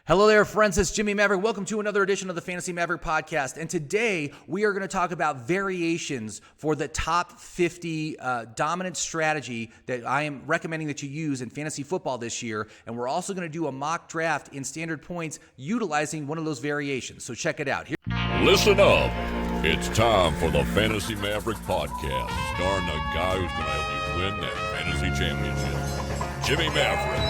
Hello there, friends. It's Jimmy Maverick. Welcome to another edition of the Fantasy Maverick podcast. And today we are going to talk about variations for the top 50 dominant strategy that I am recommending that you use in fantasy football this year. And we're also going to do a mock draft in standard points utilizing one of those variations. So check it out. Listen up. It's time for the Fantasy Maverick podcast, starring the guy who's going to help you win that fantasy championship, Jimmy Maverick.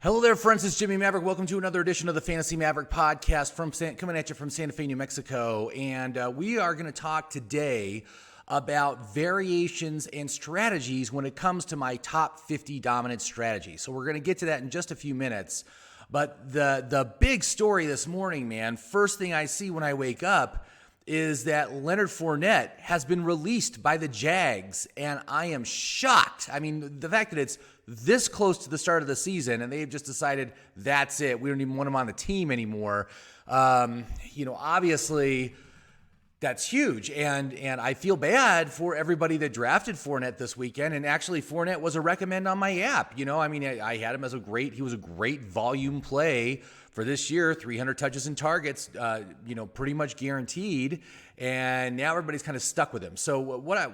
Hello there, friends. It's Jimmy Maverick. Welcome to another edition of the Fantasy Maverick podcast coming at you from Santa Fe, New Mexico. And we are going to talk today about variations and strategies when it comes to my top 50 dominant strategy. So we're going to get to that in just a few minutes. But the big story this morning, man, first thing I see when I wake up is that Leonard Fournette has been released by the Jags, and I am shocked. I mean, the fact that it's this close to the start of the season and they've just decided that's it. We don't even want him on the team anymore. Obviously that's huge. And I feel bad for everybody that drafted Fournette this weekend. And actually Fournette was a recommend on my app. I had him as he was a great volume play for this year, 300 touches and targets, pretty much guaranteed. And now everybody's kind of stuck with him. So what I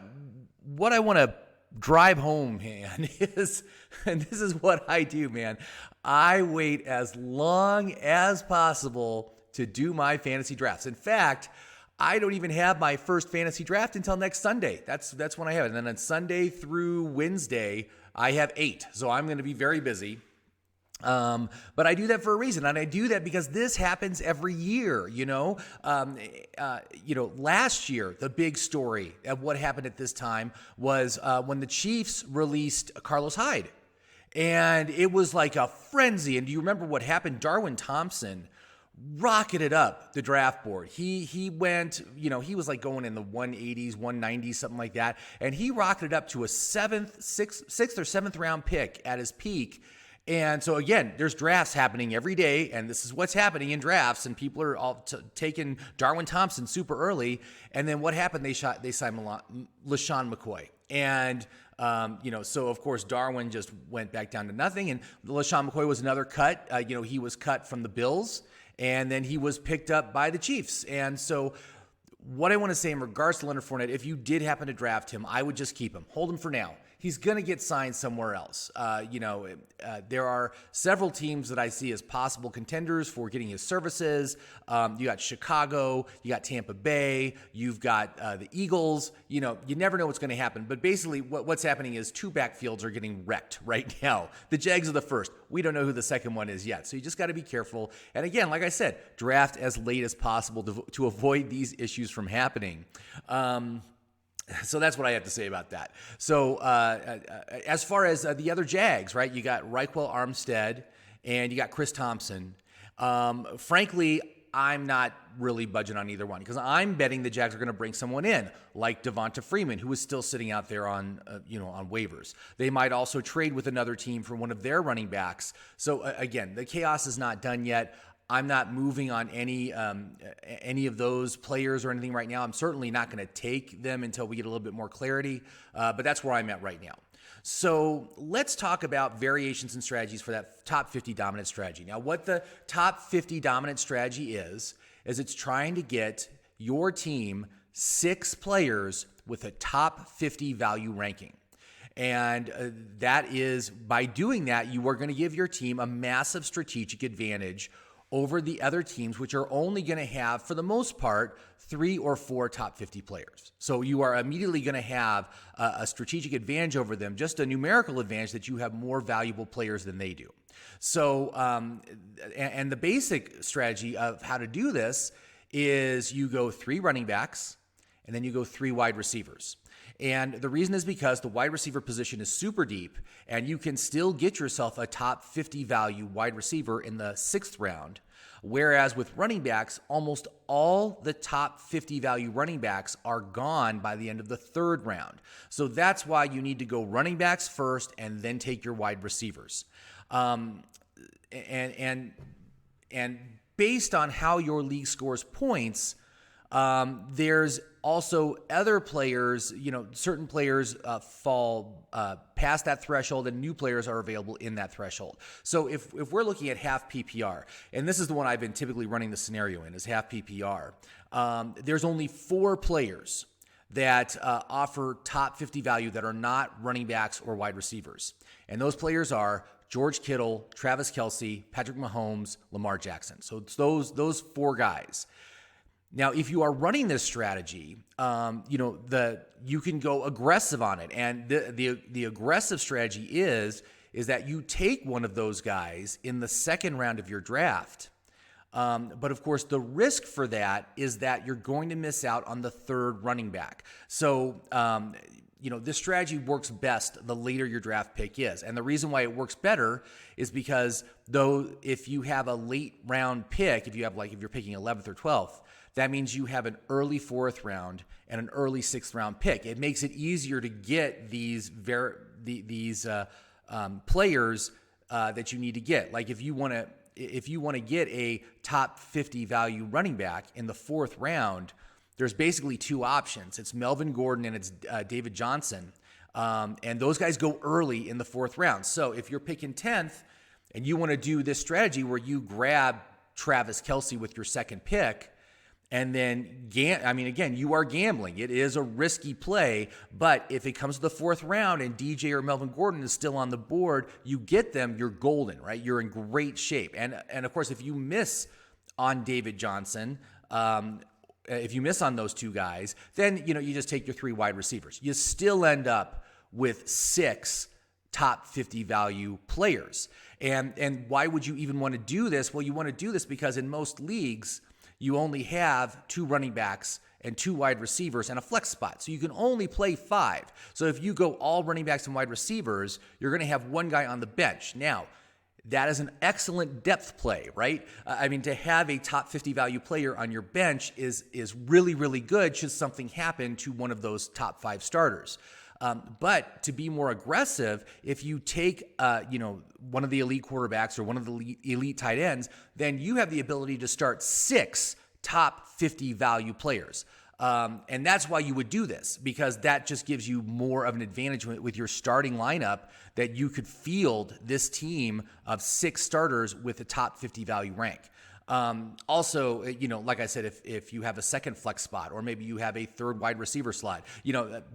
want to drive home, man, is, and this is what I do, man, I wait as long as possible to do my fantasy drafts. In fact, I don't even have my first fantasy draft until next Sunday. That's when I have it. And then on Sunday through Wednesday, I have 8. So I'm going to be very busy. But I do that for a reason, and I do that because this happens every year. Last year the big story of what happened at this time was when the Chiefs released Carlos Hyde, and it was like a frenzy. And do you remember what happened? Darwin Thompson rocketed up the draft board. He went, he was like going in the 180s, 190s, something like that, and he rocketed up to a sixth or seventh round pick at his peak. And so again, there's drafts happening every day, and this is what's happening in drafts, and people are all taking Darwin Thompson super early. And then what happened? They signed LaShawn McCoy, and so of course Darwin just went back down to nothing. And LaShawn McCoy was another cut. He was cut from the Bills, and then he was picked up by the Chiefs. And so what I want to say in regards to Leonard Fournette, if you did happen to draft him, I would just keep him, hold him for now. He's going to get signed somewhere else. There are several teams that I see as possible contenders for getting his services. You got Chicago, you got Tampa Bay, you've got the Eagles. You never know what's going to happen. But basically what's happening is two backfields are getting wrecked right now. The Jags are the first. We don't know who the second one is yet. So you just got to be careful. And again, like I said, draft as late as possible to avoid these issues from happening. So that's what I have to say about that. So as far as the other Jags, right, you got Raquel Armstead and you got Chris Thompson. Frankly, I'm not really budging on either one because I'm betting the Jags are going to bring someone in like Devonta Freeman, who is still sitting out there on waivers. They might also trade with another team for one of their running backs. So again, the chaos is not done yet. I'm not moving on any of those players or anything right now. I'm certainly not going to take them until we get a little bit more clarity, but that's where I'm at right now. So let's talk about variations and strategies for that top 50 dominant strategy. Now, what the top 50 dominant strategy is it's trying to get your team 6 players with a top 50 value ranking. And that is, by doing that, you are going to give your team a massive strategic advantage over the other teams, which are only going to have, for the most part, 3 or 4 top 50 players. So you are immediately going to have a strategic advantage over them, just a numerical advantage that you have more valuable players than they do. So, and the basic strategy of how to do this is you go 3 running backs, and then you go 3 wide receivers. And the reason is because the wide receiver position is super deep, and you can still get yourself a top 50 value wide receiver in the 6th round. Whereas with running backs, almost all the top 50 value running backs are gone by the end of the 3rd round. So that's why you need to go running backs first and then take your wide receivers. And based on how your league scores points, There's also other players, certain players fall past that threshold and new players are available in that threshold. So if we're looking at half PPR, and this is the one I've been typically running the scenario in, is half PPR, there's only 4 players that offer top 50 value that are not running backs or wide receivers. And those players are George Kittle, Travis Kelce, Patrick Mahomes, Lamar Jackson. So it's those 4 guys. Now, if you are running this strategy, you can go aggressive on it. And the aggressive strategy is that you take one of those guys in the second round of your draft. But of course, the risk for that is that you're going to miss out on the third running back. So, this strategy works best the later your draft pick is. And the reason why it works better is because if you have a late round pick, if you're picking 11th or 12th, that means you have an early 4th round and an early 6th round pick. It makes it easier to get these players that you need to get. Like if you want to get a top 50 value running back in the 4th round, there's basically 2 options. It's Melvin Gordon and it's David Johnson. And those guys go early in the 4th round. So if you're picking 10th and you want to do this strategy where you grab Travis Kelce with your second pick, and then, again, you are gambling. It is a risky play, but if it comes to the 4th round and DJ or Melvin Gordon is still on the board, you get them, you're golden, right? You're in great shape. And of course, if you miss on David Johnson, if you miss on those 2 guys, then, you just take your 3 wide receivers. You still end up with 6 top 50 value players. And why would you even want to do this? Well, you want to do this because in most leagues, you only have 2 running backs and 2 wide receivers and a flex spot. So you can only play 5. So if you go all running backs and wide receivers, you're going to have 1 guy on the bench. Now, that is an excellent depth play, right? To have a top 50 value player on your bench is really, really good should something happen to one of those top 5 starters. But to be more aggressive, if you take, one of the elite quarterbacks or one of the elite tight ends, then you have the ability to start 6 top 50 value players. And that's why you would do this, because that just gives you more of an advantage with your starting lineup, that you could field this team of 6 starters with a top 50 value rank. Also, like I said, if you have a second flex spot, or maybe you have a 3rd wide receiver slot,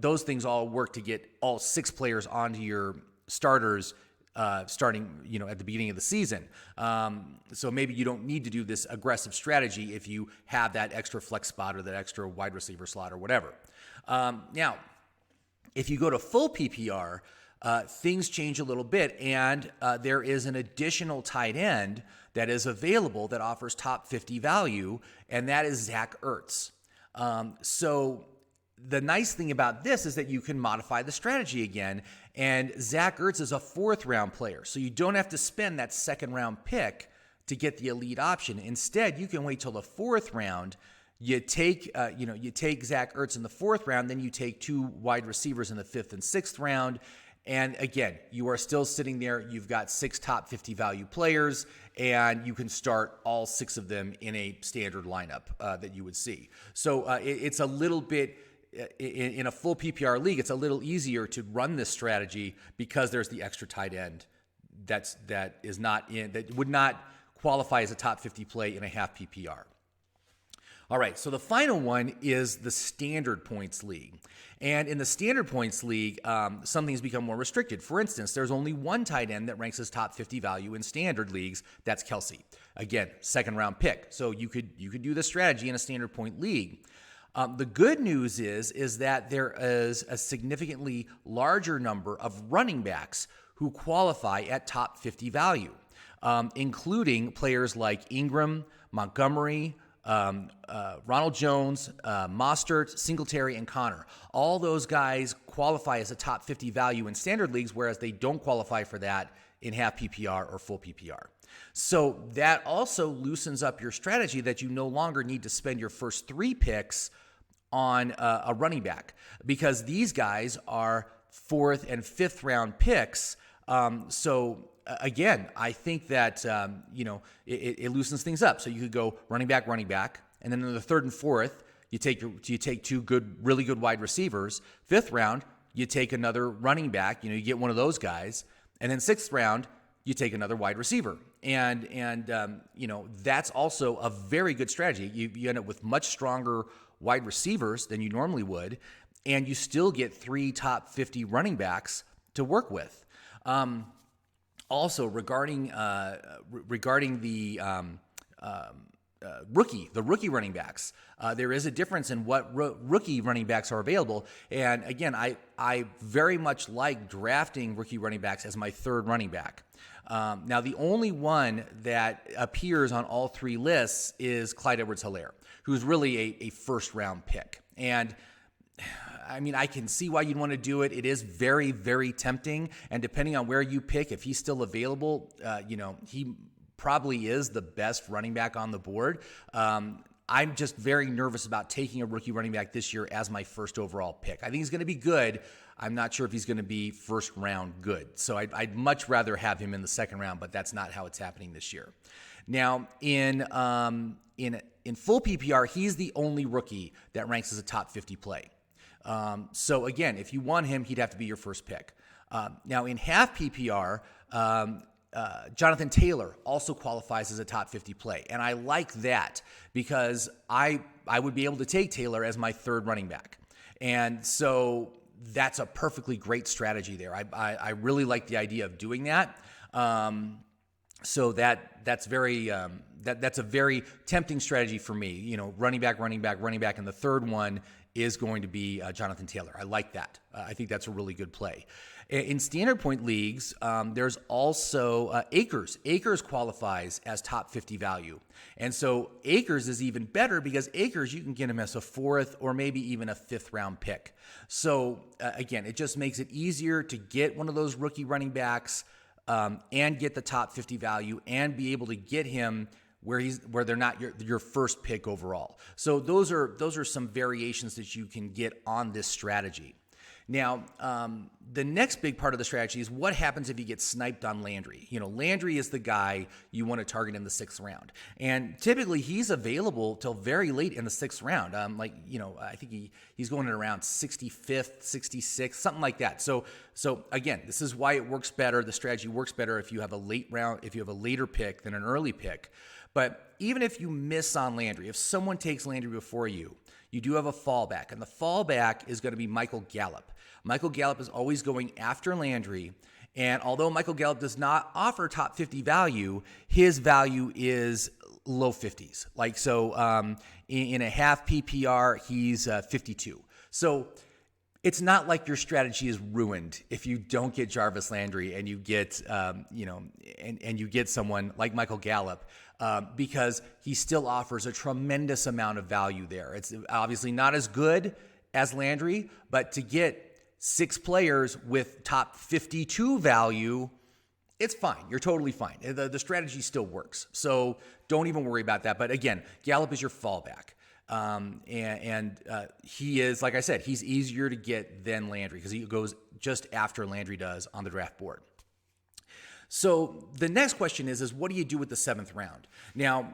those things all work to get all 6 players onto your starters, starting, at the beginning of the season. So maybe you don't need to do this aggressive strategy if you have that extra flex spot or that extra wide receiver slot or whatever. Now, if you go to full PPR, things change a little bit, and there is an additional tight end that is available that offers top 50 value, and that is Zach Ertz. So the nice thing about this is that you can modify the strategy again, and Zach Ertz is a 4th round player, so you don't have to spend that 2nd round pick to get the elite option. Instead, you can wait till the 4th round. You take Zach Ertz in the 4th round, then you take 2 wide receivers in the 5th and 6th round. And again, you are still sitting there. You've got 6 top 50 value players, and you can start all 6 of them in a standard lineup that you would see. So it's a little bit, in a full PPR league, it's a little easier to run this strategy because there's the extra tight end that would not qualify as a top 50 play in a half PPR. All right, so the final one is the standard points league. And in the standard points league, some things become more restricted. For instance, there's only 1 tight end that ranks as top 50 value in standard leagues. That's Kelce. Again, 2nd round pick. So you could do this strategy in a standard point league. The good news is that there is a significantly larger number of running backs who qualify at top 50 value, including players like Ingram, Montgomery, Ronald Jones, Mostert, Singletary, and Connor. All those guys qualify as a top 50 value in standard leagues, whereas they don't qualify for that in half PPR or full PPR. So that also loosens up your strategy, that you no longer need to spend your first 3 picks on a running back, because these guys are 4th and 5th round picks. So again, I think that, it loosens things up. So you could go running back, and then in the 3rd and 4th, you take two really good wide receivers. 5th round, you take another running back. You get one of those guys, and then 6th round, you take another wide receiver. And that's also a very good strategy. You end up with much stronger wide receivers than you normally would, and you still get 3 top 50 running backs to work with. Also, regarding the rookie running backs, there is a difference in what rookie running backs are available. And again, I very much like drafting rookie running backs as my 3rd running back. Now, the only one that appears on all 3 lists is Clyde Edwards-Helaire, who's really a first-round pick. And I mean, I can see why you'd want to do it. It is very, very tempting. And depending on where you pick, if he's still available, he probably is the best running back on the board. I'm just very nervous about taking a rookie running back this year as my 1st overall pick. I think he's going to be good. I'm not sure if he's going to be 1st round good. So I'd much rather have him in the 2nd round, but that's not how it's happening this year. Now, in full PPR, he's the only rookie that ranks as a top 50 play. So again, if you want him, he'd have to be your 1st pick. Now, in half PPR, Jonathan Taylor also qualifies as a top 50 play. And I like that because I would be able to take Taylor as my 3rd running back. And so that's a perfectly great strategy there. I really like the idea of doing that. So that's a very tempting strategy for me. Running back, and the 3rd one is going to be Jonathan Taylor. I like that. I think that's a really good play. In standard point leagues, there's also Akers. Akers qualifies as top 50 value. And so Akers is even better because Akers, you can get him as a 4th or maybe even a 5th round pick. So again, it just makes it easier to get one of those rookie running backs and get the top 50 value and be able to get him where they're not your 1st pick overall. So those are some variations that you can get on this strategy. Now, the next big part of the strategy is what happens if you get sniped on Landry. Landry is the guy you want to target in the 6th round. And typically he's available till very late in the 6th round. I think he's going at around 65th, 66th, something like that. So again, this is why it works better. The strategy works better if you have a later pick than an early pick. But even if you miss on Landry, if someone takes Landry before you, you do have a fallback, and the fallback is going to be Michael Gallup. Michael Gallup is always going after Landry, and although Michael Gallup does not offer top 50 value, his value is low 50s. In a half PPR, he's 52. So it's not like your strategy is ruined if you don't get Jarvis Landry and you get, and you get someone like Michael Gallup. Because he still offers a tremendous amount of value there. It's obviously not as good as Landry, but to get 6 players with top 52 value, it's fine. You're totally fine. The strategy still works. So don't even worry about that. But again, Gallup is your fallback. He is, like I said, he's easier to get than Landry because he goes just after Landry does on the draft board. So the next question is what do you do with the 7th round? Now,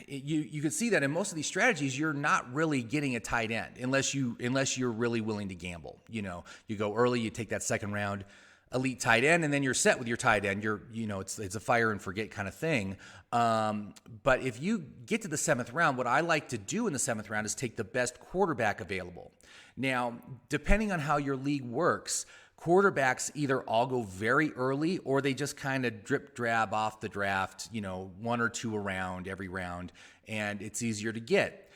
you can see that in most of these strategies, you're not really getting a tight end unless you're really willing to gamble. You go early, you take that 2nd round elite tight end, and then you're set with your tight end. It's a fire and forget kind of thing. But if you get to the 7th round, what I like to do in the 7th round is take the best quarterback available. Now, depending on how your league works, quarterbacks either all go very early or they just kind of drip drab off the draft, 1 or 2 around every round, and it's easier to get.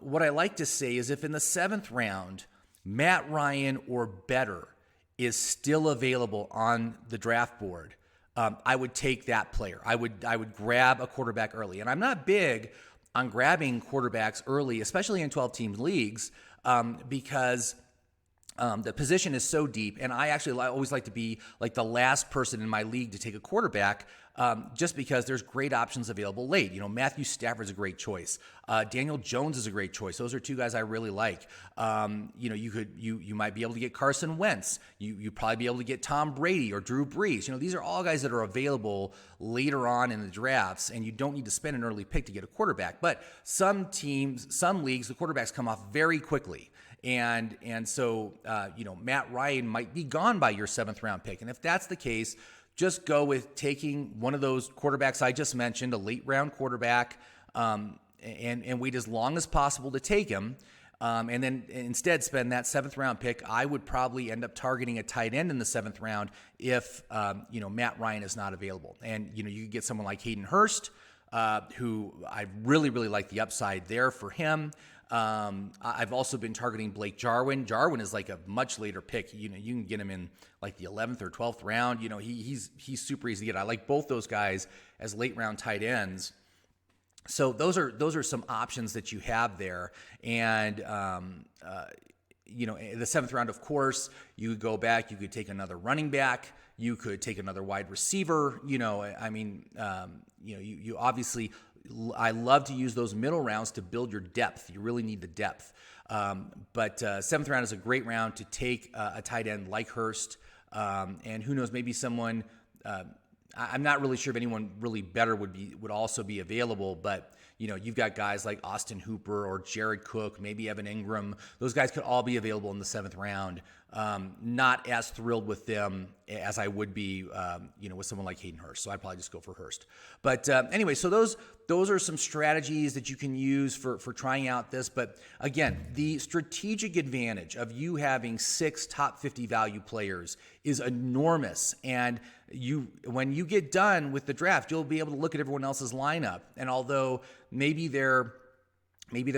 What I like to say is if in the 7th round, Matt Ryan or better is still available on the draft board, I would take that player. I would grab a quarterback early. And I'm not big on grabbing quarterbacks early, especially in 12-team leagues, because The position is so deep, and I actually always like to be like the last person in my league to take a quarterback, just because there's great options available late. Matthew Stafford's a great choice. Daniel Jones is a great choice. Those are two guys I really like. You might be able to get Carson Wentz. You'd probably be able to get Tom Brady or Drew Brees. These are all guys that are available later on in the drafts, and you don't need to spend an early pick to get a quarterback. But some teams, some leagues, the quarterbacks come off very quickly. And so Matt Ryan might be gone by your 7th round pick. And if that's the case, just go with taking one of those quarterbacks I just mentioned, a late round quarterback, and wait as long as possible to take him. And then instead spend that 7th round pick. I would probably end up targeting a tight end in the 7th round if Matt Ryan is not available. And you could get someone like Hayden Hurst, who I really, really like the upside there for him. I've also been targeting Blake Jarwin. Jarwin is like a much later pick. You can get him in like the 11th or 12th round. He's super easy to get. I like both those guys as late round tight ends. So those are some options that you have there. And the 7th round, of course, you could go back. You could take another running back. You could take another wide receiver. You obviously. I love to use those middle rounds to build your depth. You really need the depth. But 7th round is a great round to take a tight end like Hurst. And who knows, maybe someone, I'm not really sure if anyone really better would also be available, but you've got guys like Austin Hooper or Jared Cook, maybe Evan Ingram. Those guys could all be available in the 7th round. Not as thrilled with them as I would be, with someone like Hayden Hurst. So I'd probably just go for Hurst. But anyway, so those are some strategies that you can use for trying out this. But again, the strategic advantage of you having 6 top 50 value players is enormous. And when you get done with the draft, you'll be able to look at everyone else's lineup. And although maybe their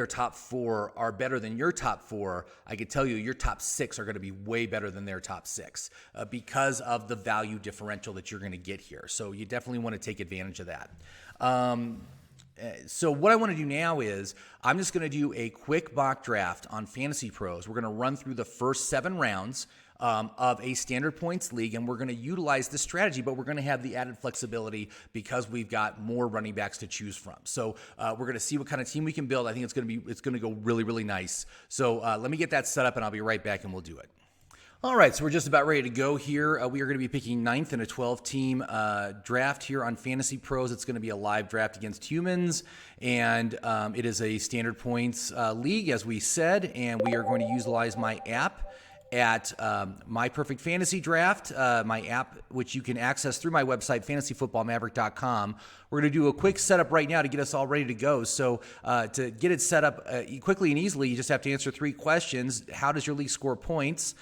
top 4 are better than your top 4, I could tell you your top 6 are going to be way better than their top 6 because of the value differential that you're going to get here. So you definitely want to take advantage of that. So what I want to do now is I'm just going to do a quick mock draft on Fantasy Pros. We're going to run through the first 7 rounds of a standard points league, and we're going to utilize this strategy, but we're going to have the added flexibility because we've got more running backs to choose from. So we're going to see what kind of team we can build. I think it's going to go really, really nice. So let me get that set up, and I'll be right back, and we'll do it. All right, so we're just about ready to go here. We are going to be picking 9th in a 12-team draft here on Fantasy Pros. It's going to be a live draft against humans, and it is a standard points league, as we said, and we are going to utilize my app at My Perfect Fantasy Draft, my app, which you can access through my website, fantasyfootballmaverick.com. We're going to do a quick setup right now to get us all ready to go. So to get it set up quickly and easily, you just have to answer 3 questions. How does your league score points?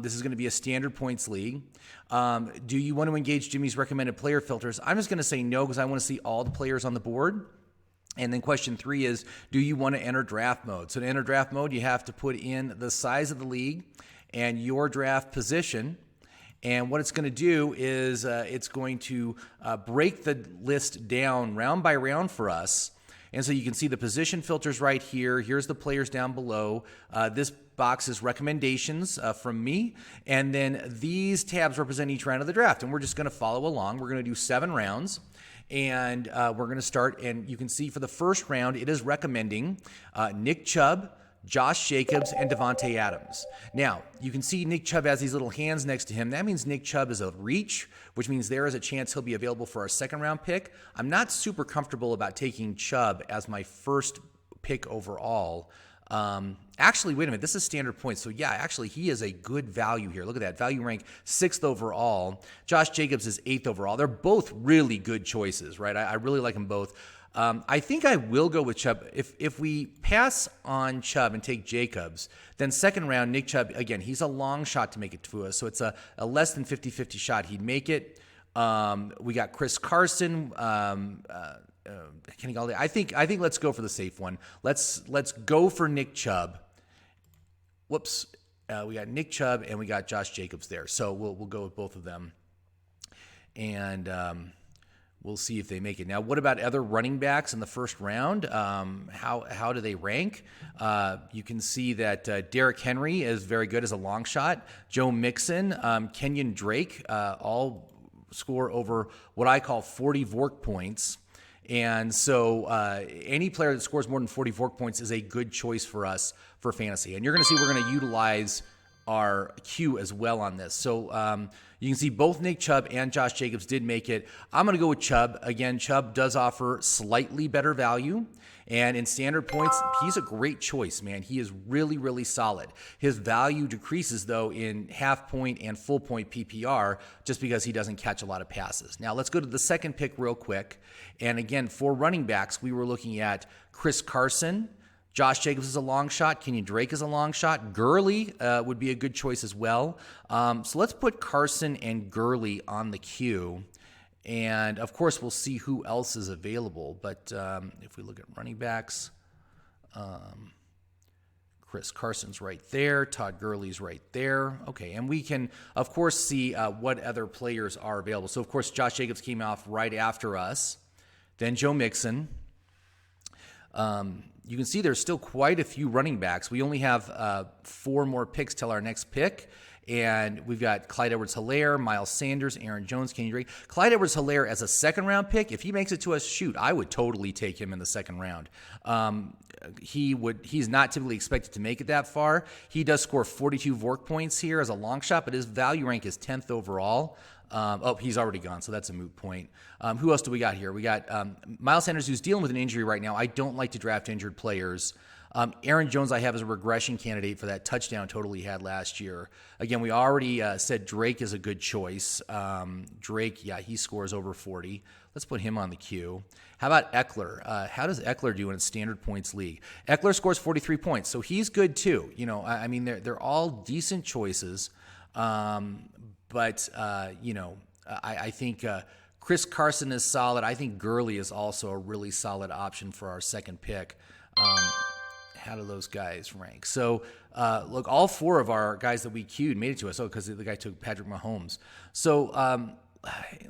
This is going to be a standard points league. Do you want to engage Jimmy's recommended player filters? I'm just going to say no because I want to see all the players on the board. And then question 3 is, do you want to enter draft mode? So to enter draft mode, you have to put in the size of the league and your draft position. And what it's going to do is it's going to break the list down round by round for us. And so you can see the position filters right here. Here's the players down below. This box is recommendations from me. And then these tabs represent each round of the draft. And we're just going to follow along. We're going to do 7 rounds. And we're going to start. And you can see for the first round, it is recommending Nick Chubb, Josh Jacobs, and Devontae Adams. Now, you can see Nick Chubb has these little hands next to him. That means Nick Chubb is a reach, which means there is a chance he'll be available for our 2nd round pick. I'm not super comfortable about taking Chubb as my first pick overall. Actually, wait a minute. This is standard points. So, yeah, actually, he is a good value here. Look at that. Value rank 6th overall. Josh Jacobs is 8th overall. They're both really good choices, right? I really like them both. I think I will go with Chubb. If we pass on Chubb and take Jacobs, then 2nd round, Nick Chubb, again, he's a long shot to make it to us. So it's a less than 50-50 shot he'd make it. We got Chris Carson, Kenny Galladay. I think let's go for the safe one. Let's go for Nick Chubb. Whoops. We got Nick Chubb and we got Josh Jacobs there. So we'll go with both of them. And we'll see if they make it. Now, what about other running backs in the first round? How do they rank? You can see that Derrick Henry is very good as a long shot. Joe Mixon, Kenyon Drake, all score over what I call 40 Vork points. And so any player that scores more than 40 Vork points is a good choice for us for fantasy. And you're going to see we're going to utilize our queue as well on this. So you can see both Nick Chubb and Josh Jacobs did make it. I'm going to go with Chubb. Again, Chubb does offer slightly better value. And in standard points, he's a great choice, man. He is really, really solid. His value decreases, though, in half point and full point PPR just because he doesn't catch a lot of passes. Now, let's go to the second pick real quick. And again, for running backs, we were looking at Chris Carson. Josh Jacobs is a long shot. Kenyon Drake is a long shot. Gurley would be a good choice as well. So let's put Carson and Gurley on the queue. And, of course, we'll see who else is available. But if we look at running backs, Chris Carson's right there. Todd Gurley's right there. Okay, and we can, of course, see what other players are available. So, of course, Josh Jacobs came off right after us. Then Joe Mixon. You can see there's still quite a few running backs. We only have 4 more picks till our next pick. And we've got Clyde Edwards-Helaire, Miles Sanders, Aaron Jones, Kenny Drake. Clyde Edwards-Helaire as a second-round pick, if he makes it to us, shoot, I would totally take him in the second round. He's not typically expected to make it that far. He does score 42 Vork points here as a long shot, but his value rank is 10th overall. He's already gone, so that's a moot point. Who else do we got here? We got Miles Sanders, who's dealing with an injury right now. I don't like to draft injured players. Aaron Jones I have as a regression candidate for that touchdown total he had last year. Again, we already said Drake is a good choice. Drake, yeah, he scores over 40. Let's put him on the queue. How about Eckler? How does Eckler do in a standard points league? Eckler scores 43 points, so he's good too. You know, I mean, they're all decent choices. But I think Chris Carson is solid. I think Gurley is also a really solid option for our second pick. How do those guys rank? So, look, all 4 of our guys that we queued made it to us. Oh, because the guy took Patrick Mahomes. So,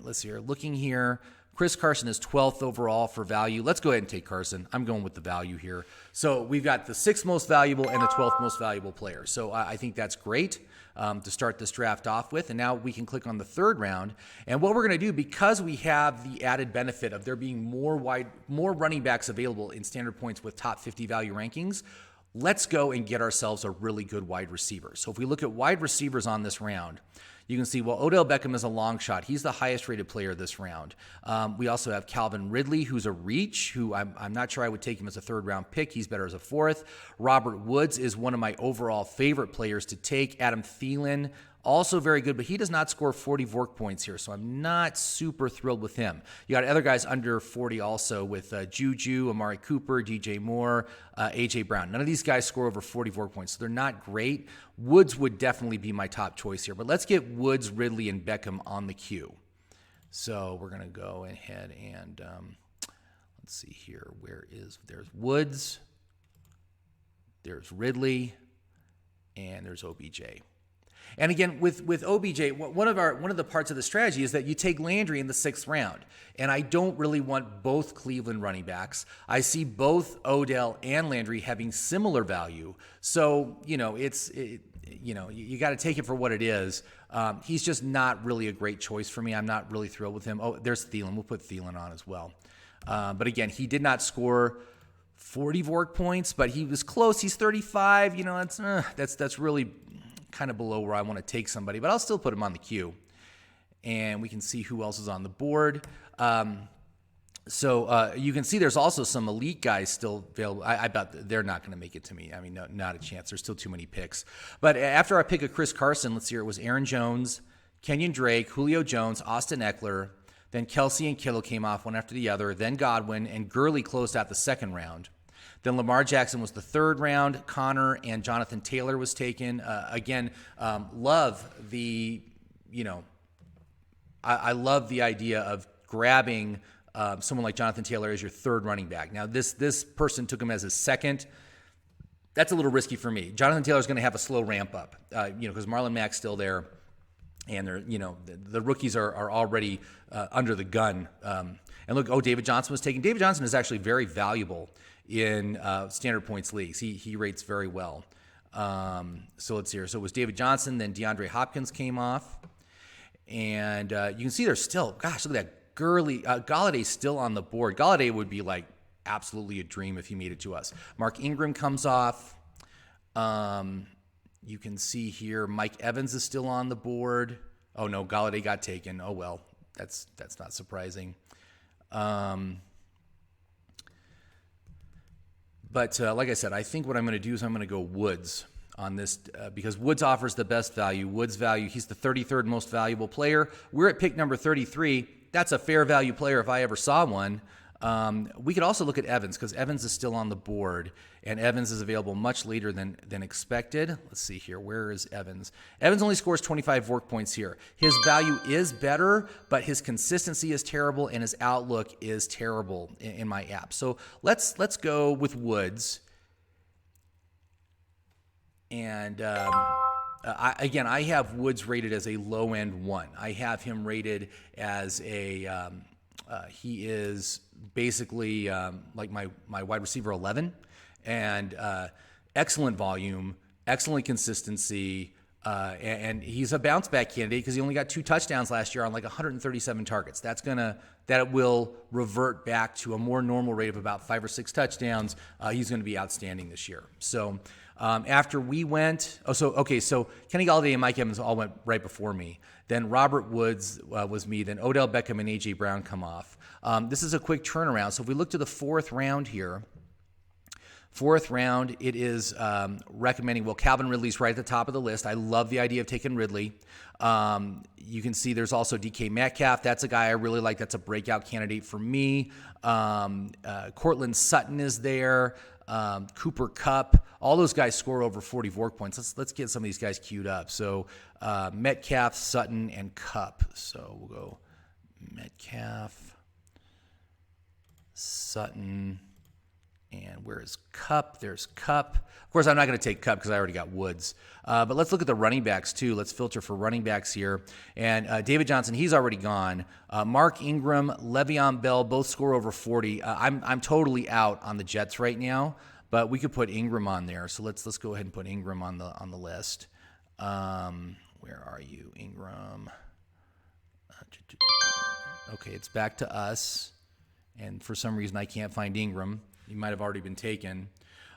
let's see here. Looking here, Chris Carson is 12th overall for value. Let's go ahead and take Carson. I'm going with the value here. So, we've got the 6th most valuable and the 12th most valuable player. So, I think that's great to start this draft off with. And now we can click on the third round. And what we're going to do, because we have the added benefit of there being more running backs available in standard points with top 50 value rankings, let's go and get ourselves a really good wide receiver. So if we look at wide receivers on this round, you can see, well, Odell Beckham is a long shot. He's the highest rated player this round. We also have Calvin Ridley, who's a reach, who I'm not sure I would take him as a third round pick. He's better as a 4th. Robert Woods is one of my overall favorite players to take. Adam Thielen, also very good, but he does not score 40 Vork points here, so I'm not super thrilled with him. You got other guys under 40 also with Juju, Amari Cooper, DJ Moore, A.J. Brown. None of these guys score over 40 Vork points, so they're not great. Woods would definitely be my top choice here, but let's get Woods, Ridley, and Beckham on the queue. So we're going to go ahead and let's see here. There's Woods, there's Ridley, and there's OBJ. And again, with OBJ, one of the parts of the strategy is that you take Landry in the 6th round. And I don't really want both Cleveland running backs. I see both Odell and Landry having similar value. So, you got to take it for what it is. He's just not really a great choice for me. I'm not really thrilled with him. Oh, there's Thielen. We'll put Thielen on as well. But again, he did not score 40 Vork points, but he was close. He's 35. That's really kind of below where I want to take somebody, but I'll still put him on the queue. And we can see who else is on the board. So you can see there's also some elite guys still available. I bet they're not going to make it to me. I mean, no, not a chance. There's still too many picks. But after I pick a Chris Carson, let's see here, it was Aaron Jones, Kenyon Drake, Julio Jones, Austin Eckler. Then Kelsey and Kittle came off one after the other. Then Godwin and Gurley closed out the second round. Then Lamar Jackson was the third round. Connor and Jonathan Taylor was taken. Love the, I love the idea of grabbing someone like Jonathan Taylor as your third running back. Now, this person took him as his second. That's a little risky for me. Jonathan Taylor is going to have a slow ramp up, because Marlon Mack's still there. and they're, the rookies are already under the gun. And look, David Johnson was taken. David Johnson is actually very valuable in standard points leagues. He rates very well. So let's see here. So it was David Johnson, then DeAndre Hopkins came off. And you can see there's still, gosh, look at that. Galladay's still on the board. Galladay would be like absolutely a dream if he made it to us. Mark Ingram comes off. You can see here Mike Evans is still on the board. Oh no, Galladay got taken. Oh well, that's not surprising. But like I said, I think what I'm going to do is I'm going to go Woods on this because Woods offers the best value. Woods value, he's the 33rd most valuable player. We're at pick number 33. That's a fair value player if I ever saw one. We could also look at Evans because Evans is still on the board, and Evans is available much later than expected. Let's see here. Where is Evans? Evans only scores 25 work points here. His value is better, but his consistency is terrible, and his outlook is terrible in my app. So let's go with Woods. And I have Woods rated as a low-end 1. I have him rated as a he is basically like my wide receiver 11, and excellent volume, excellent consistency, and he's a bounce back candidate because he only got 2 touchdowns last year on like 137 targets. That will revert back to a more normal rate of about 5 or 6 touchdowns. He's going to be outstanding this year. So after we went, so Kenny Galladay and Mike Evans all went right before me. Then Robert Woods was me. Then Odell Beckham and A.J. Brown come off. This is a quick turnaround. So if we look to the 4th round here, 4th round, it is recommending, Calvin Ridley's right at the top of the list. I love the idea of taking Ridley. You can see there's also DK Metcalf. That's a guy I really like. That's a breakout candidate for me. Cortland Sutton is there. Cooper Kupp. All those guys score over 40 work points. Let's get some of these guys queued up. So Metcalf, Sutton, and Kupp. So we'll go Metcalf, Sutton, and where is Kupp? There's Kupp. Of course, I'm not going to take Kupp because I already got Woods. But let's look at the running backs, too. Let's filter for running backs here. And David Johnson, he's already gone. Mark Ingram, Le'Veon Bell, both score over 40. I'm totally out on the Jets right now, but we could put Ingram on there. So let's go ahead and put Ingram on the list. Where are you, Ingram? Okay, it's back to us. And for some reason, I can't find Ingram. He might have already been taken.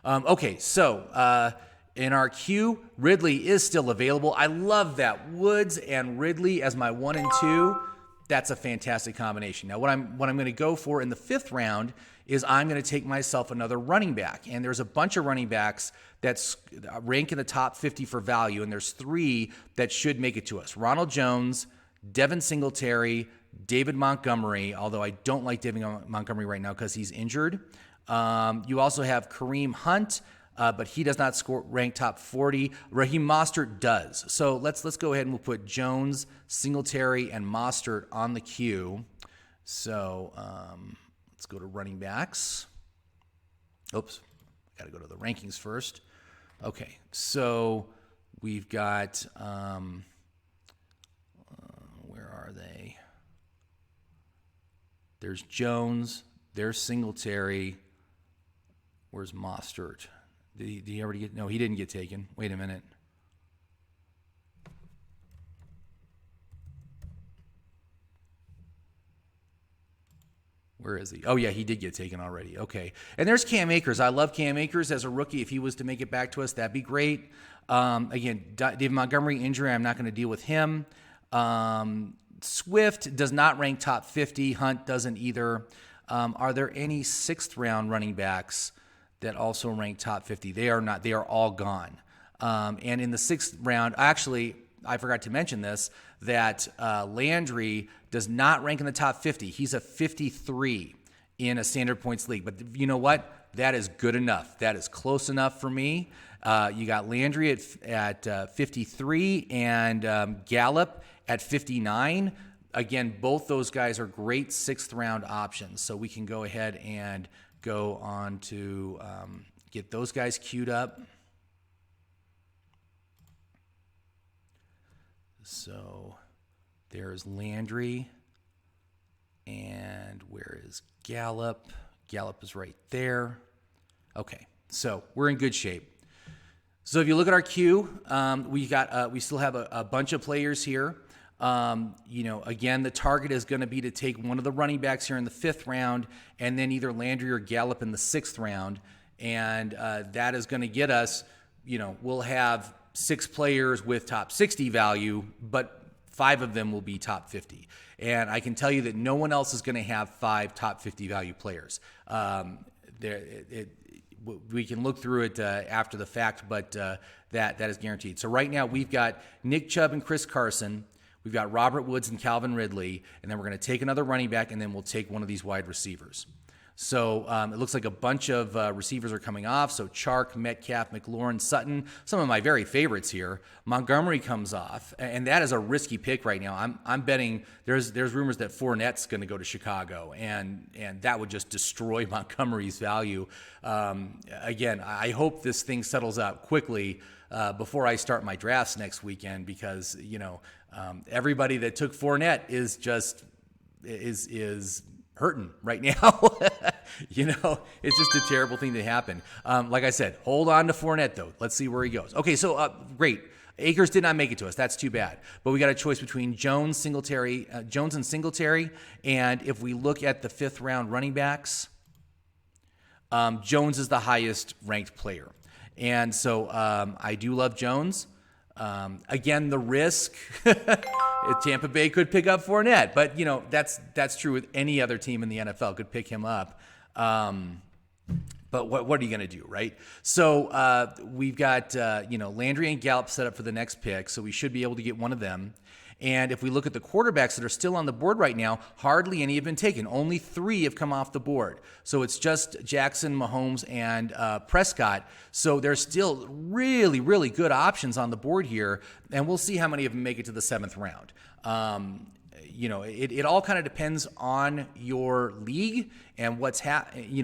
Okay, so in our queue, Ridley is still available. I love that. Woods and Ridley as my 1 and 2. That's a fantastic combination. Now, what I'm going to go for in the 5th round is I'm going to take myself another running back. And there's a bunch of running backs that rank in the top 50 for value, and there's 3 that should make it to us. Ronald Jones, Devin Singletary, David Montgomery, although I don't like David Montgomery right now because he's injured. You also have Kareem Hunt, but he does not rank top 40. Raheem Mostert does. So let's go ahead and we'll put Jones, Singletary, and Mostert on the queue. So let's go to running backs. Oops, got to go to the rankings first. Okay, so we've got, where are they? There's Jones, there's Singletary. Where's Mostert? Did he already get? No, he didn't get taken. Wait a minute. Where is he? Oh, yeah, he did get taken already. Okay. And there's Cam Akers. I love Cam Akers as a rookie. If he was to make it back to us, that'd be great. Again, David Montgomery injury, I'm not going to deal with him. Swift does not rank top 50. Hunt doesn't either. Are there any 6th round running backs that also rank top 50? They are not. They are all gone. And in the 6th round, actually, I forgot to mention this, that Landry does not rank in the top 50. He's a 53 in a standard points league. But you know what? That is good enough. That is close enough for me. You got Landry at 53 and Gallup at 59. Again, both those guys are great 6th round options. So we can go ahead and go on to get those guys queued up. So there's Landry. And where is Gallup? Gallup is right there. Okay, so we're in good shape. So if you look at our queue, we still have a bunch of players here. Again, the target is going to be to take one of the running backs here in the 5th round, and then either Landry or Gallup in the 6th round. And that is going to get us, we'll have 6 players with top 60 value, but 5 of them will be top 50. And I can tell you that no one else is going to have 5 top 50 value players. We can look through it after the fact, but that is guaranteed. So right now we've got Nick Chubb and Chris Carson. We've got Robert Woods and Calvin Ridley, and then we're going to take another running back, and then we'll take one of these wide receivers. So it looks like a bunch of receivers are coming off. So Chark, Metcalf, McLaurin, Sutton, some of my very favorites here. Montgomery comes off, and that is a risky pick right now. I'm betting there's rumors that Fournette's going to go to Chicago, and that would just destroy Montgomery's value. Again, I hope this thing settles out quickly before I start my drafts next weekend, because everybody that took Fournette is hurting right now. It's just a terrible thing to happen. Like I said, hold on to Fournette, though. Let's see where he goes. Okay, so great. Akers did not make it to us. That's too bad. But we got a choice between Jones and Singletary. And if we look at the 5th round running backs, Jones is the highest ranked player. And so I do love Jones. Again, the risk, Tampa Bay could pick up Fournette, but that's true with any other team in the NFL, could pick him up. But what are you going to do, right? So we've got Landry and Gallup set up for the next pick, so we should be able to get one of them. And if we look at the quarterbacks that are still on the board right now, hardly any have been taken. Only 3 have come off the board. So it's just Jackson, Mahomes, and Prescott. So there's still really, really good options on the board here, and we'll see how many of them make it to the 7th round. It all kind of depends on your league and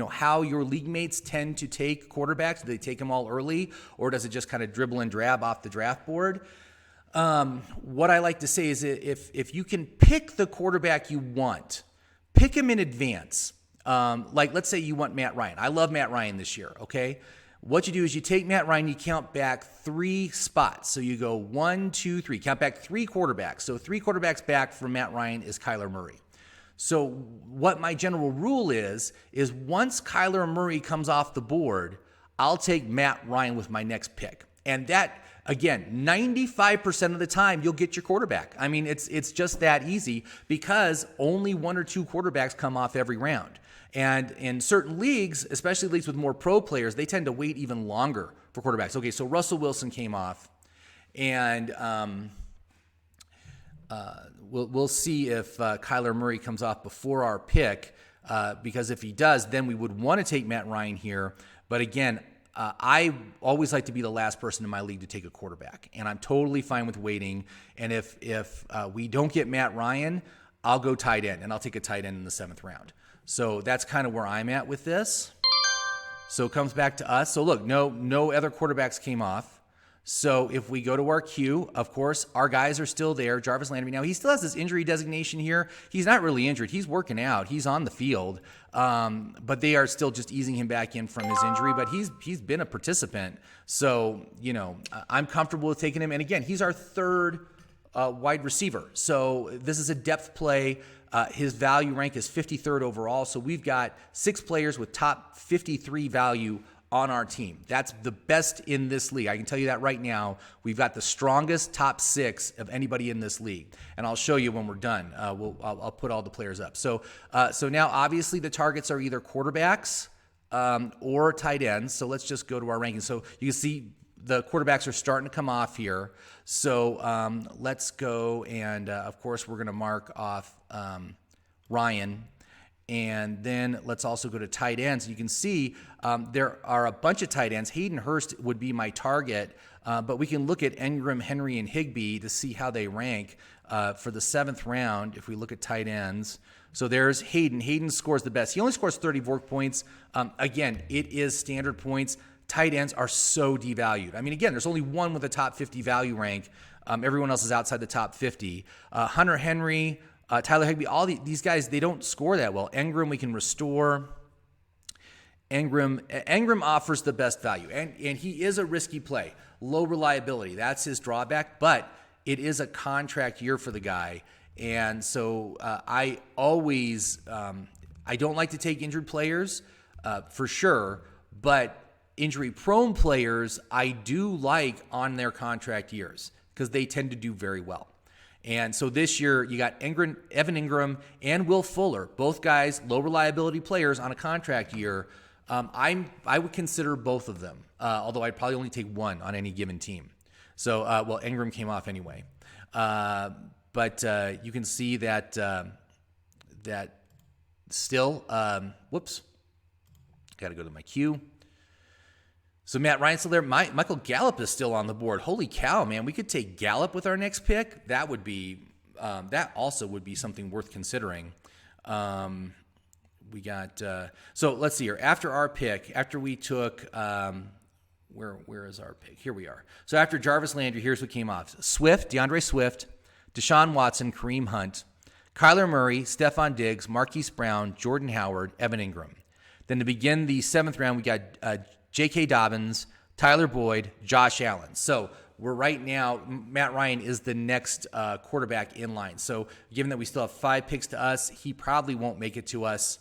how your league mates tend to take quarterbacks. Do they take them all early, or does it just kind of dribble and drab off the draft board? What I like to say is if you can pick the quarterback you want, pick him in advance. Like, let's say you want Matt Ryan. I love Matt Ryan this year, okay? What you do is you take Matt Ryan, you count back 3 spots. So you go 1, 2, 3. Count back 3 quarterbacks. So 3 quarterbacks back from Matt Ryan is Kyler Murray. So what my general rule is once Kyler Murray comes off the board, I'll take Matt Ryan with my next pick. And that, again, 95% of the time, you'll get your quarterback. I mean, it's just that easy, because only 1 or 2 quarterbacks come off every round. And in certain leagues, especially leagues with more pro players, they tend to wait even longer for quarterbacks. Okay, so Russell Wilson came off, and we'll see if Kyler Murray comes off before our pick, because if he does, then we would want to take Matt Ryan here. But again, I always like to be the last person in my league to take a quarterback, and I'm totally fine with waiting. And if we don't get Matt Ryan, I'll go tight end, and I'll take a tight end in the 7th round. So that's kind of where I'm at with this. So it comes back to us. So look, no other quarterbacks came off. So if we go to our queue, of course, our guys are still there. Jarvis Landry, now he still has this injury designation here. He's not really injured. He's working out. He's on the field. But they are still just easing him back in from his injury. But he's been a participant. So, I'm comfortable with taking him. And again, he's our 3rd wide receiver. So this is a depth play. His value rank is 53rd overall. So we've got 6 players with top 53 value on our team. That's the best in this league. I can tell you that right now. We've got the strongest top 6 of anybody in this league. And I'll show you when we're done. I'll put all the players up. So now obviously the targets are either quarterbacks or tight ends. So let's just go to our rankings. So you can see the quarterbacks are starting to come off here. So let's go, and of course we're going to mark off Ryan. And then let's also go to tight ends. You can see there are a bunch of tight ends. Hayden Hurst would be my target, but we can look at Engram, Henry, and Higbee to see how they rank for the 7th round if we look at tight ends. So there's Hayden. Hayden scores the best. He only scores 34 points. Again, it is standard points. Tight ends are so devalued. I mean, again, there's only one with a top 50 value rank. Everyone else is outside the top 50. Hunter Henry, Tyler Higbee, all these guys, they don't score that well. Engram, we can restore. Engram offers the best value, and he is a risky play. Low reliability, that's his drawback, but it is a contract year for the guy. And so I always, I don't like to take injured players for sure, but injury-prone players I do like on their contract years because they tend to do very well. And so this year you got Evan Engram and Will Fuller, both guys, low reliability players on a contract year. I would consider both of them, although I'd probably only take one on any given team. So, well, Engram came off anyway. But you can see that that still, whoops, got to go to my queue. So Matt Ryan's still there. Michael Gallup is still on the board. Holy cow, man! We could take Gallup with our next pick. That would be that also would be something worth considering. We got so let's see here. After our pick, after we took where is our pick? Here we are. So after Jarvis Landry, here's what came off: DeAndre Swift, Deshaun Watson, Kareem Hunt, Kyler Murray, Stephon Diggs, Marquise Brown, Jordan Howard, Evan Engram. Then to begin the 7th round, we got J.K. Dobbins, Tyler Boyd, Josh Allen. So we're right now, Matt Ryan is the next quarterback in line. So given that we still have 5 picks to us, he probably won't make it to us.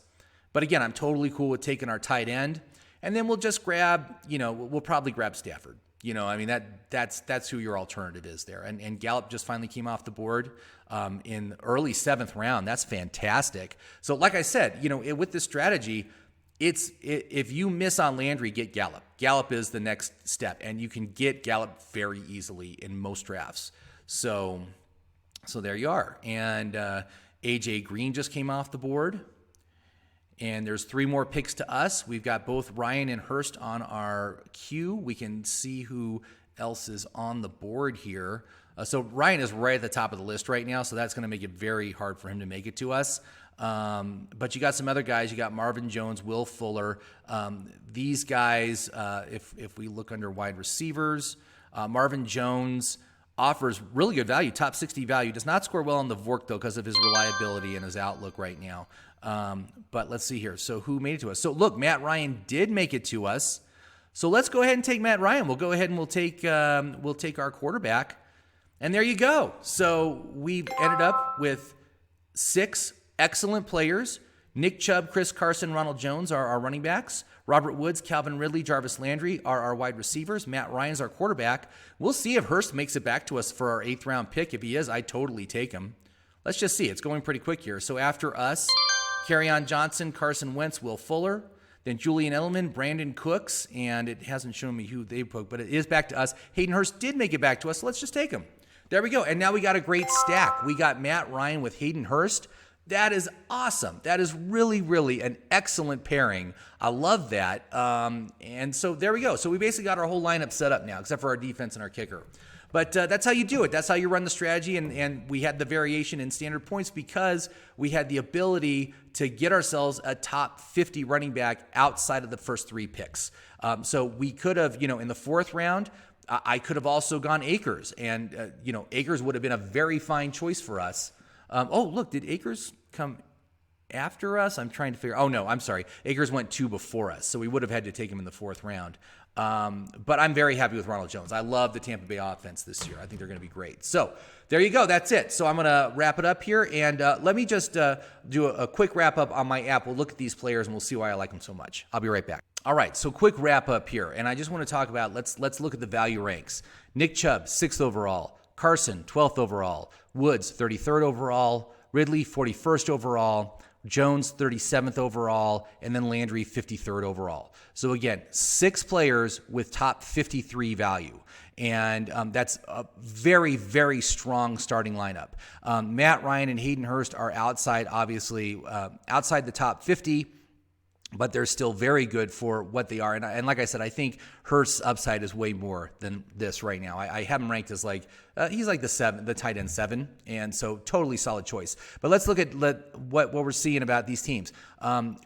But again, I'm totally cool with taking our tight end. And then we'll just grab, we'll probably grab Stafford. I mean, that's who your alternative is there. And Gallup just finally came off the board in early 7th round. That's fantastic. So like I said, with this strategy, if you miss on Landry, get Gallup. Gallup is the next step, and you can get Gallup very easily in most drafts. So there you are. And A.J. Green just came off the board. And there's 3 more picks to us. We've got both Ryan and Hurst on our queue. We can see who else is on the board here. So Ryan is right at the top of the list right now, so that's going to make it very hard for him to make it to us. But you got some other guys. You got Marvin Jones, Will Fuller. These guys, if we look under wide receivers, Marvin Jones offers really good value, top 60 value. Does not score well on the VORC, though, because of his reliability and his outlook right now. But let's see here. So who made it to us? So look, Matt Ryan did make it to us. So let's go ahead and take Matt Ryan. We'll go ahead and we'll take our quarterback. And there you go. So we've ended up with 6 excellent players. Nick Chubb, Chris Carson, Ronald Jones are our running backs. Robert Woods, Calvin Ridley, Jarvis Landry are our wide receivers. Matt Ryan's our quarterback. We'll see if Hurst makes it back to us for our 8th round pick. If he is, I'd totally take him. Let's just see. It's going pretty quick here. So after us, Kerryon Johnson, Carson Wentz, Will Fuller, then Julian Edelman, Brandon Cooks, and it hasn't shown me who they put, but it is back to us. Hayden Hurst did make it back to us, so let's just take him. There we go. And now we got a great stack. We got Matt Ryan with Hayden Hurst. That is awesome. That is really, really an excellent pairing. I love that. And so there we go. So we basically got our whole lineup set up now, except for our defense and our kicker. But that's how you do it. That's how you run the strategy. And we had the variation in standard points because we had the ability to get ourselves a top 50 running back outside of the first 3 picks. So we could have, in the 4th round, I could have also gone Akers. And, Akers would have been a very fine choice for us. Oh, look, did Akers come after us? I'm trying to figure. Oh, no, I'm sorry. Akers went 2 before us. So we would have had to take him in the 4th round. But I'm very happy with Ronald Jones. I love the Tampa Bay offense this year. I think they're going to be great. So there you go. That's it. So I'm going to wrap it up here. And let me just do a quick wrap up on my app. We'll look at these players and we'll see why I like them so much. I'll be right back. All right. So quick wrap up here. And I just want to talk about, let's look at the value ranks. Nick Chubb, 6th overall. Carson, 12th overall. Woods, 33rd overall. Ridley, 41st overall. Jones, 37th overall, and then Landry, 53rd overall. So again, 6 players with top 53 value. And that's a very, very strong starting lineup. Matt Ryan and Hayden Hurst are outside, obviously, outside the top 50, but they're still very good for what they are. And like I said, I think Hurst's upside is way more than this right now. I have him ranked as he's like the tight end 7, and so totally solid choice. But let's look at what we're seeing about these teams.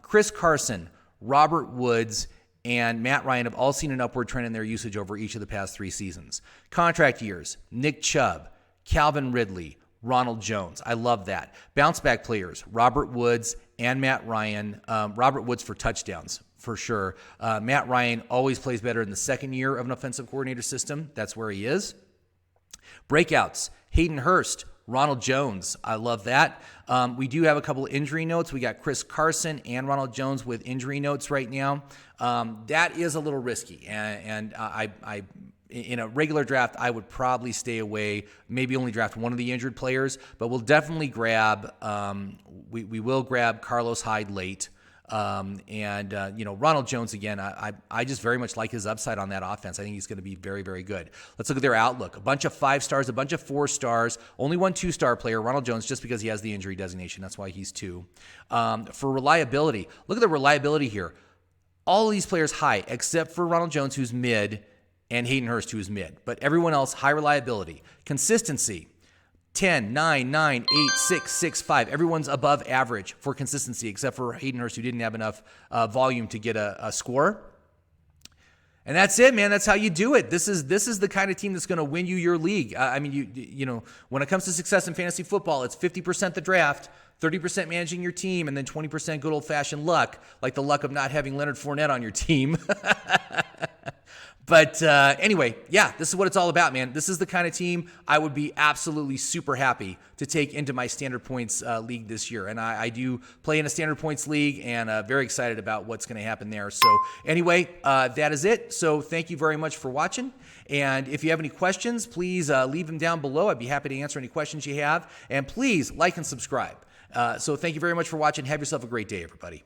Chris Carson, Robert Woods, and Matt Ryan have all seen an upward trend in their usage over each of the past 3 seasons. Contract years, Nick Chubb, Calvin Ridley, Ronald Jones. I love that. Bounce back players, Robert Woods and Matt Ryan. Robert Woods for touchdowns, for sure. Matt Ryan always plays better in the second year of an offensive coordinator system. That's where he is. Breakouts, Hayden Hurst, Ronald Jones. I love that. We do have a couple of injury notes. We got Chris Carson and Ronald Jones with injury notes right now. That is a little risky. And I in a regular draft, I would probably stay away, maybe only draft one of the injured players, but we'll definitely grab, we will grab Carlos Hyde late. Ronald Jones, again, I just very much like his upside on that offense. I think he's going to be very, very good. Let's look at their outlook. A bunch of 5 stars, a bunch of 4 stars, only one 2-star player, Ronald Jones, just because he has the injury designation. That's why he's 2. For reliability, look at the reliability here. All of these players high, except for Ronald Jones, who's mid, and Hayden Hurst, who's mid. But everyone else, high reliability. Consistency, 10, 9, 9, 8, 6, 6, 5. Everyone's above average for consistency, except for Hayden Hurst, who didn't have enough volume to get a score. And that's it, man. That's how you do it. This is the kind of team that's going to win you your league. You know, when it comes to success in fantasy football, it's 50% the draft, 30% managing your team, and then 20% good old-fashioned luck, like the luck of not having Leonard Fournette on your team. But anyway, yeah, this is what it's all about, man. This is the kind of team I would be absolutely super happy to take into my standard points league this year. And I do play in a standard points league, and very excited about what's going to happen there. So anyway, that is it. So thank you very much for watching. And if you have any questions, please leave them down below. I'd be happy to answer any questions you have. And please like and subscribe. So thank you very much for watching. Have yourself a great day, everybody.